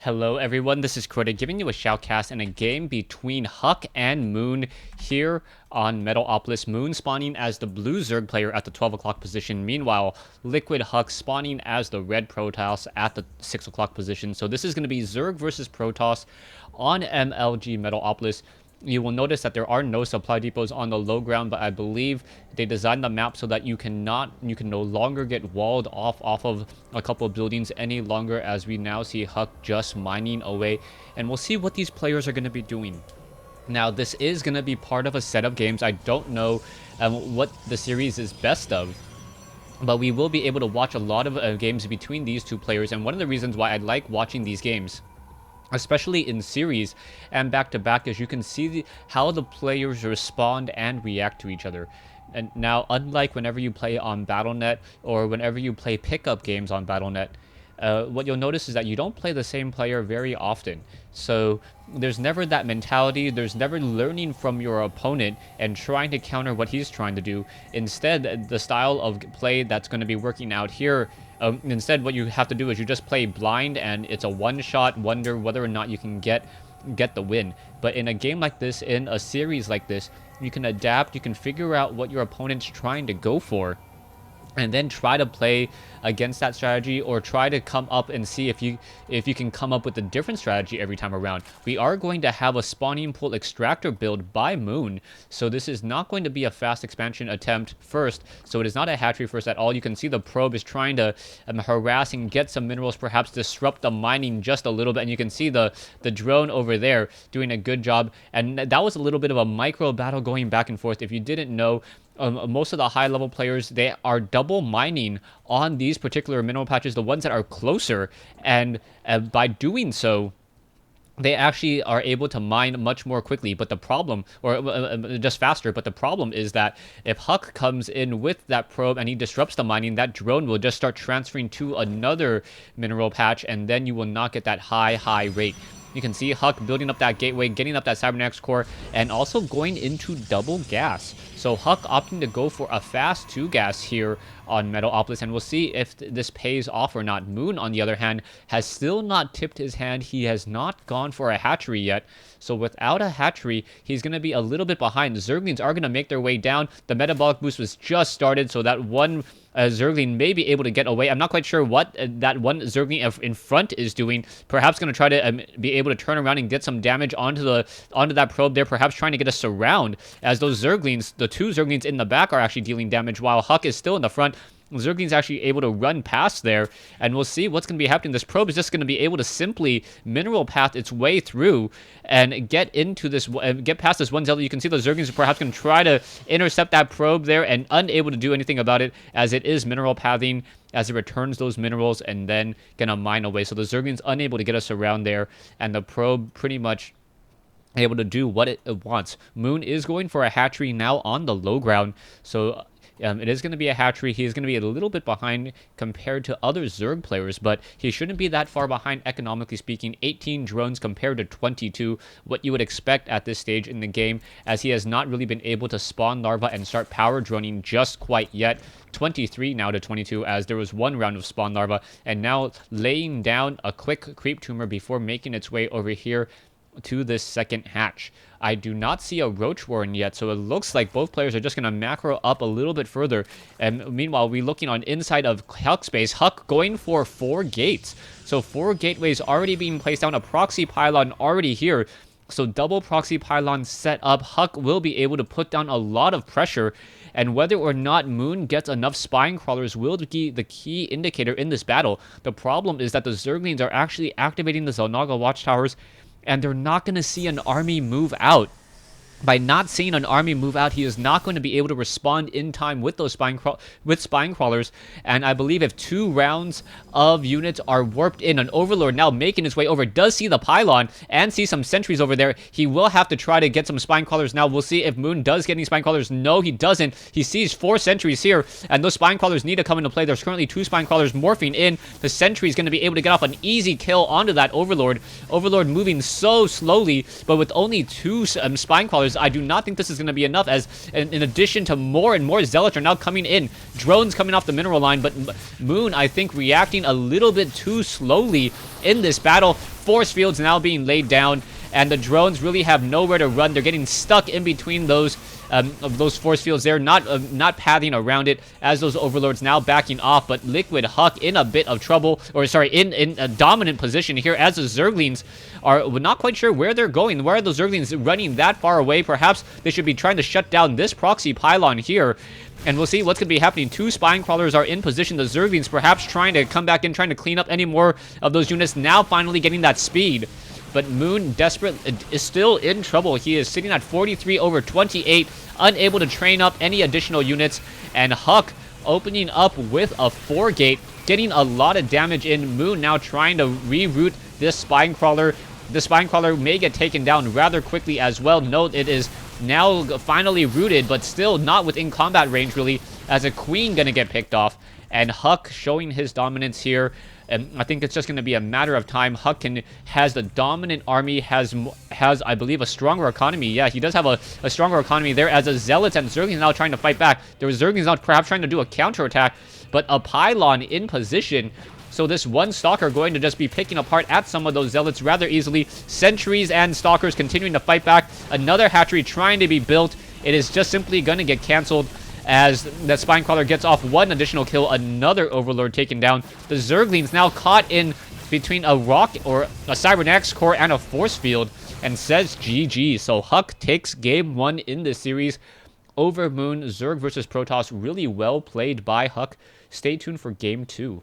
Hello everyone, this is Crota giving you a shoutcast in a game between Huck and Moon here on Metalopolis. Moon spawning as the blue Zerg player at the 12 o'clock position. Meanwhile, Liquid Huck spawning as the red Protoss at the 6 o'clock position. So this is going to be Zerg versus Protoss on MLG Metalopolis. You will notice that there are no supply depots on the low ground, but I believe they designed the map so that you can no longer get walled off of a couple of buildings any longer, as we now see Huck just mining away, and we'll see what these players are going to be doing. Now, this is going to be part of a set of games. I don't know what the series is best of, but we will be able to watch a lot of games between these two players, and one of the reasons why I like watching these games, especially in series and back-to-back, as you can see how the players respond and react to each other. And now, unlike whenever you play on Battle.net or whenever you play pickup games on Battle.net, what you'll notice is that you don't play the same player very often. So there's never that mentality, there's never learning from your opponent and trying to counter what he's trying to do. Instead, the style of play that's going to be working out here, instead what you have to do is you just play blind, and it's a one-shot wonder whether or not you can get the win. But in a game like this, in a series like this, you can adapt, you can figure out what your opponent's trying to go for, and then try to play against that strategy, or try to come up and see if you can come up with a different strategy every time around. We are going to have a spawning pool extractor build by Moon, so this is not going to be a fast expansion attempt first, so it is not a hatchery first at all. You can see the probe is trying to harass and get some minerals, perhaps disrupt the mining just a little bit, and you can see the drone over there doing a good job. And that was a little bit of a micro battle going back and forth. If you didn't know, most of the high level players, they are double mining on these particular mineral patches, the ones that are closer, and by doing so, they actually are able to mine much more quickly. But the problem, or just faster, but the problem is that if Huck comes in with that probe and he disrupts the mining, that drone will just start transferring to another mineral patch, and then you will not get that high rate. You can see Huck building up that gateway, getting up that Cybernetics core, and also going into double gas. So Huck opting to go for a fast 2 gas here on Metalopolis, and we'll see if this pays off or not. Moon, on the other hand, has still not tipped his hand. He has not gone for a hatchery yet. So without a hatchery, he's going to be a little bit behind. The Zerglings are going to make their way down. The metabolic boost was just started, so that one Zergling may be able to get away. I'm not quite sure what that one Zergling in front is doing. Perhaps going to try to be able to turn around and get some damage onto that probe there. Perhaps trying to get a surround, as those Zerglings, the two Zerglings in the back, are actually dealing damage while Huck is still in the front. Zergling's actually able to run past there, and we'll see what's going to be happening. This probe is just going to be able to simply mineral path its way through and get into this, get past this one Zealot. You can see the Zerglings are perhaps going to try to intercept that probe there, and unable to do anything about it, as it is mineral pathing as it returns those minerals and then gonna mine away. So the Zergling's unable to get us around there, and the probe pretty much able to do what it wants. Moon is going for a hatchery now on the low ground, so it is going to be a hatchery. He is going to be a little bit behind compared to other Zerg players, but he shouldn't be that far behind economically speaking. 18 drones compared to 22, what you would expect at this stage in the game, as he has not really been able to spawn larva and start power droning just quite yet. 23 now to 22, as there was one round of spawn larva, and now laying down a quick creep tumor before making its way over here to this second hatch. I do not see a Roach Warren yet, so it looks like both players are just going to macro up a little bit further. And meanwhile, we're looking on inside of Huck space. Huck going for 4 gates. So 4 gateways already being placed down, a proxy pylon already here. So double proxy pylon set up. Huck will be able to put down a lot of pressure, and whether or not Moon gets enough spine crawlers will be the key indicator in this battle. The problem is that the Zerglings are actually activating the Xel'Naga watchtowers, and they're not going to see an army move out. By not seeing an army move out, he is not going to be able to respond in time with those spine crawlers. And I believe if 2 rounds of units are warped in, an Overlord now making his way over does see the pylon and see some sentries over there. He will have to try to get some spine crawlers now. We'll see if Moon does get any spine crawlers. No, he doesn't. He sees 4 sentries here, and those spine crawlers need to come into play. There's currently 2 spine crawlers morphing in. The sentry is going to be able to get off an easy kill onto that Overlord. Overlord moving so slowly, but with only 2 spine crawlers, Crawlers, I do not think this is going to be enough, as in addition to more and more Zealots are now coming in. Drones coming off the mineral line, but Moon, I think, reacting a little bit too slowly in this battle. Force fields now being laid down, and the drones really have nowhere to run. They're getting stuck in between those force fields. They're not pathing around it, as those overlords now backing off. But Liquid Huck in a bit of trouble, or sorry, in a dominant position here, as the Zerglings are not quite sure where they're going. Why are the Zerglings running that far away? Perhaps they should be trying to shut down this proxy pylon here. And we'll see what's going to be happening. 2 Spine Crawlers are in position. The Zerglings perhaps trying to come back in, trying to clean up any more of those units. Now finally getting that speed. But Moon, desperate, is still in trouble. He is sitting at 43 over 28, unable to train up any additional units. And Huck opening up with a 4-gate, getting a lot of damage in. Moon now trying to reroute this Spine Crawler. The Spine Crawler may get taken down rather quickly as well. Note it is now finally rooted, but still not within combat range, really, as a Queen gonna get picked off. And Huck showing his dominance here. And I think it's just going to be a matter of time. Huck has the dominant army, has I believe, a stronger economy. Yeah, he does have a stronger economy there, as a Zealots and Zerglings now trying to fight back. There was Zerglings now perhaps trying to do a counterattack, but a pylon in position. So this one Stalker going to just be picking apart at some of those Zealots rather easily. Sentries and Stalkers continuing to fight back. Another hatchery trying to be built. It is just simply going to get canceled, as that Spine Crawler gets off one additional kill. Another Overlord taken down. The Zerglings now caught in between a rock or a Cybernetics core and a force field, and says GG. So Huck takes game 1 in this series over Moon. Zerg versus Protoss, really well played by Huck. Stay tuned for game 2.